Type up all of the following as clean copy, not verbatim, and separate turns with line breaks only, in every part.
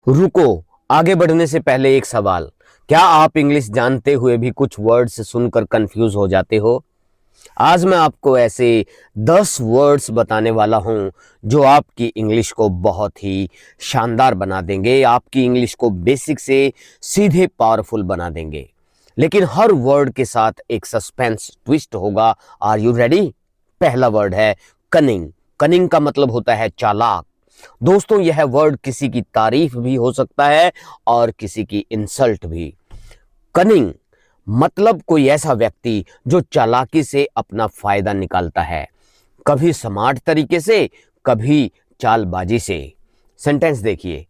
रुको, आगे बढ़ने से पहले एक सवाल। क्या आप इंग्लिश जानते हुए भी कुछ वर्ड्स सुनकर कंफ्यूज हो जाते हो? आज मैं आपको ऐसे 10 वर्ड्स बताने वाला हूं जो आपकी इंग्लिश को बहुत ही शानदार बना देंगे, आपकी इंग्लिश को बेसिक से सीधे पावरफुल बना देंगे। लेकिन हर वर्ड के साथ एक सस्पेंस ट्विस्ट होगा। Are you ready? पहला वर्ड है कनिंग। कनिंग का मतलब होता है चालाक। दोस्तों, यह वर्ड किसी की तारीफ भी हो सकता है और किसी की इंसल्ट भी। कनिंग मतलब कोई ऐसा व्यक्ति जो चालाकी से अपना फायदा निकालता है, कभी स्मार्ट तरीके से, कभी चालबाजी से। सेंटेंस देखिए,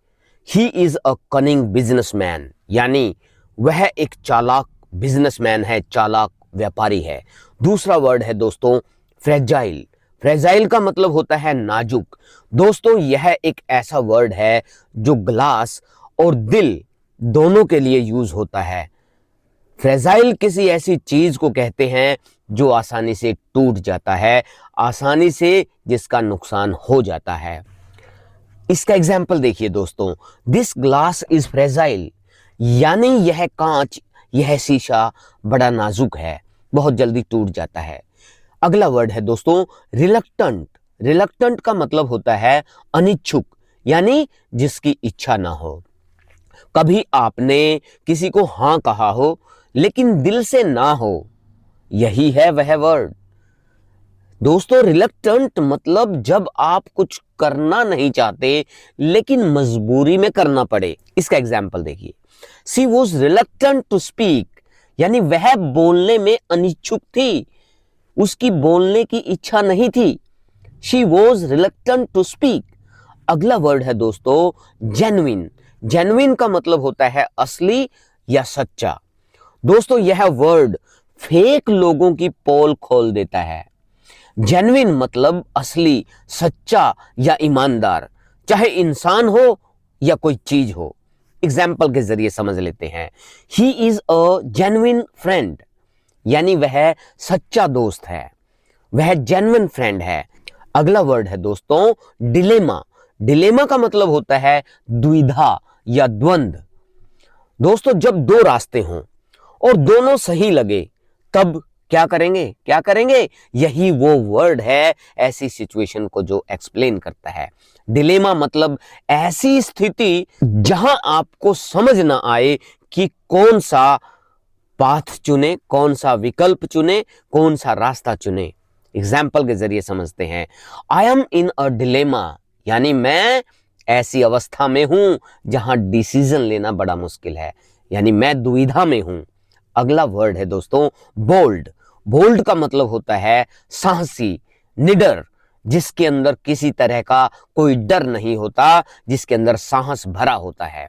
he is a cunning businessman, यानी वह एक चालाक बिजनेसमैन है, चालाक व्यापारी है। दूसरा वर्ड है दोस्तों फ्रेजाइल। फ्रेजाइल का मतलब होता है नाजुक। दोस्तों, यह एक ऐसा वर्ड है जो ग्लास और दिल दोनों के लिए यूज होता है। फ्रेजाइल किसी ऐसी चीज को कहते हैं जो आसानी से टूट जाता है, आसानी से जिसका नुकसान हो जाता है। इसका एग्जाम्पल देखिए दोस्तों, दिस ग्लास इज फ्रेजाइल, यानी यह कांच, यह शीशा बड़ा नाजुक है, बहुत जल्दी टूट जाता है। अगला वर्ड है दोस्तों रिलक्टेंट। रिलक्टेंट का मतलब होता है अनिच्छुक, यानी जिसकी इच्छा ना हो। कभी आपने किसी को हां कहा हो लेकिन दिल से ना हो, यही है वह वर्ड। दोस्तों, रिलक्टेंट मतलब जब आप कुछ करना नहीं चाहते लेकिन मजबूरी में करना पड़े। इसका एग्जाम्पल देखिए, she was reluctant to speak, यानी वह बोलने में अनिच्छुक थी, उसकी बोलने की इच्छा नहीं थी। She was reluctant to speak. अगला वर्ड है दोस्तों जेन्युइन। जेन्युइन का मतलब होता है असली या सच्चा। दोस्तों, यह वर्ड फेक लोगों की पोल खोल देता है। जेन्युइन मतलब असली, सच्चा या ईमानदार, चाहे इंसान हो या कोई चीज हो। एग्जाम्पल के जरिए समझ लेते हैं, he is a genuine friend, यानी वह सच्चा दोस्त है, वह जेन्युइन फ्रेंड है। अगला वर्ड है दोस्तों डिलेमा। डिलेमा का मतलब होता है द्विधा या द्वंद। दोस्तों, जब दो रास्ते हों और दोनों सही लगे, तब क्या करेंगे? क्या करेंगे? यही वो वर्ड है ऐसी सिचुएशन को जो एक्सप्लेन करता है। डिलेमा मतलब ऐसी स्थिति जहां आपको समझ ना आए कि कौन सा पाथ चुने, कौन सा विकल्प चुने, कौन सा रास्ता चुने। एग्जाम्पल के जरिए समझते हैं, I am in a dilemma, यानी मैं ऐसी अवस्था में हूं जहां डिसीजन लेना बड़ा मुश्किल है, यानी मैं दुविधा में हूं। अगला वर्ड है दोस्तों बोल्ड। बोल्ड का मतलब होता है साहसी, निडर, जिसके अंदर किसी तरह का कोई डर नहीं होता, जिसके अंदर साहस भरा होता है।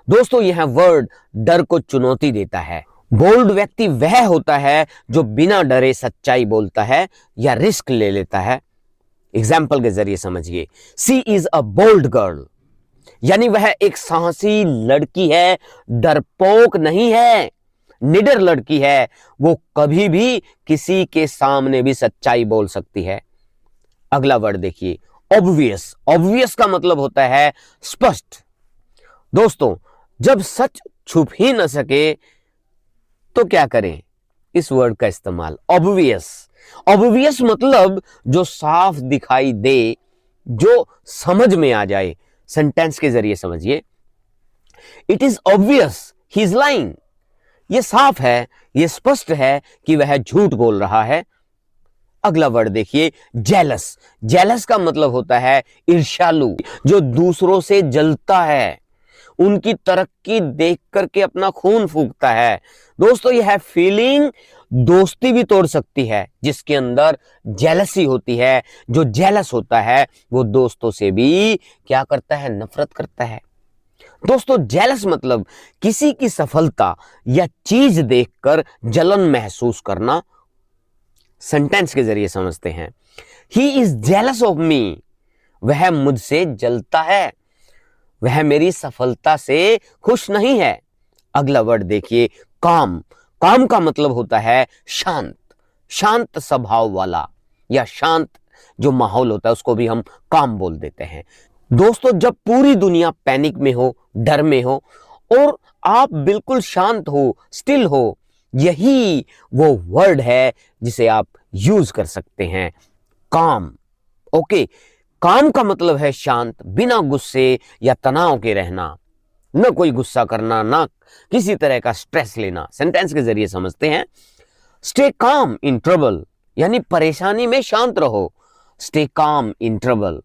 दोस्तों, यह वर्ड डर को चुनौती देता है। बोल्ड व्यक्ति वह होता है जो बिना डरे सच्चाई बोलता है या रिस्क ले लेता है। एग्जाम्पल के जरिए समझिए, सी इज अ बोल्ड गर्ल, यानी वह एक साहसी लड़की है, डरपोक नहीं है, निडर लड़की है। वो कभी भी किसी के सामने भी सच्चाई बोल सकती है। अगला वर्ड देखिए ऑब्वियस। ऑब्वियस का मतलब होता है स्पष्ट। दोस्तों, जब सच छुप ही न सके तो क्या करें? इस वर्ड का इस्तेमाल ऑब्वियस। ऑब्वियस मतलब जो साफ दिखाई दे, जो समझ में आ जाए। सेंटेंस के जरिए समझिए, it is obvious he is lying, ये साफ है, ये स्पष्ट है कि वह झूठ बोल रहा है। अगला वर्ड देखिए जेलस। जेलस का मतलब होता है ईर्ष्यालु, जो दूसरों से जलता है, उनकी तरक्की देख करके अपना खून फूंकता है। दोस्तों, यह फीलिंग दोस्ती भी तोड़ सकती है, जिसके अंदर जेलसी होती है। जो जेलस होता है वो दोस्तों से भी क्या करता है? नफरत करता है। दोस्तों, जेलस मतलब किसी की सफलता या चीज देखकर जलन महसूस करना। सेंटेंस के जरिए समझते हैं, he is jealous of me, वह मुझसे जलता है, वह मेरी सफलता से खुश नहीं है। अगला वर्ड देखिए काम। काम का मतलब होता है शांत, शांत स्वभाव वाला या शांत जो माहौल होता है उसको भी हम काम बोल देते हैं। दोस्तों, जब पूरी दुनिया पैनिक में हो, डर में हो और आप बिल्कुल शांत हो, स्टिल हो, यही वो वर्ड है जिसे आप यूज कर सकते हैं, काम। ओके, काम का मतलब है शांत, बिना गुस्से या तनाव के रहना, न कोई गुस्सा करना, ना किसी तरह का स्ट्रेस लेना। सेंटेंस के जरिए समझते हैं। स्टे काम इन ट्रबल, यानी परेशानी में शांत रहो। Stay calm in trouble.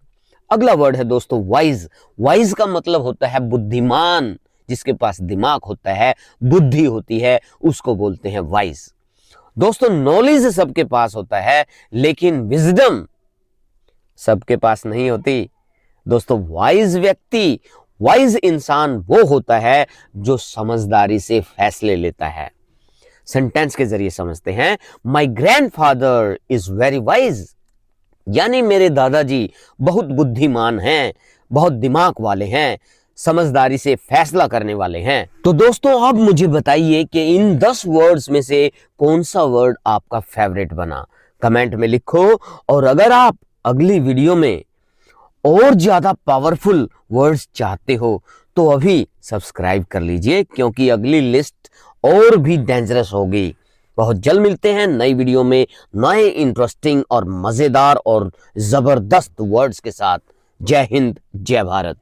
अगला वर्ड है दोस्तों वाइज। वाइज का मतलब होता है बुद्धिमान, जिसके पास दिमाग होता है, बुद्धि होती है, उसको बोलते हैं वाइज। दोस्तों, नॉलेज सबके पास होता है, लेकिन विजडम सबके पास नहीं होती। दोस्तों, वाइज व्यक्ति, वाइज इंसान वो होता है जो समझदारी से फैसले लेता है। सेंटेंस के जरिए समझते हैं। माई ग्रैंडफादर इज वेरी वाइज, यानी मेरे दादाजी बहुत बुद्धिमान हैं, बहुत दिमाग वाले हैं, समझदारी से फैसला करने वाले हैं। तो दोस्तों, अब मुझे बताइए कि इन 10 वर्ड्स में से कौन सा वर्ड आपका फेवरेट बना। कमेंट में लिखो। और अगर आप अगली वीडियो में और ज्यादा पावरफुल वर्ड्स चाहते हो तो अभी सब्सक्राइब कर लीजिए, क्योंकि अगली लिस्ट और भी डेंजरस होगी। बहुत जल्द मिलते हैं नई वीडियो में नए इंटरेस्टिंग और मजेदार और जबरदस्त वर्ड्स के साथ। जय हिंद, जय भारत।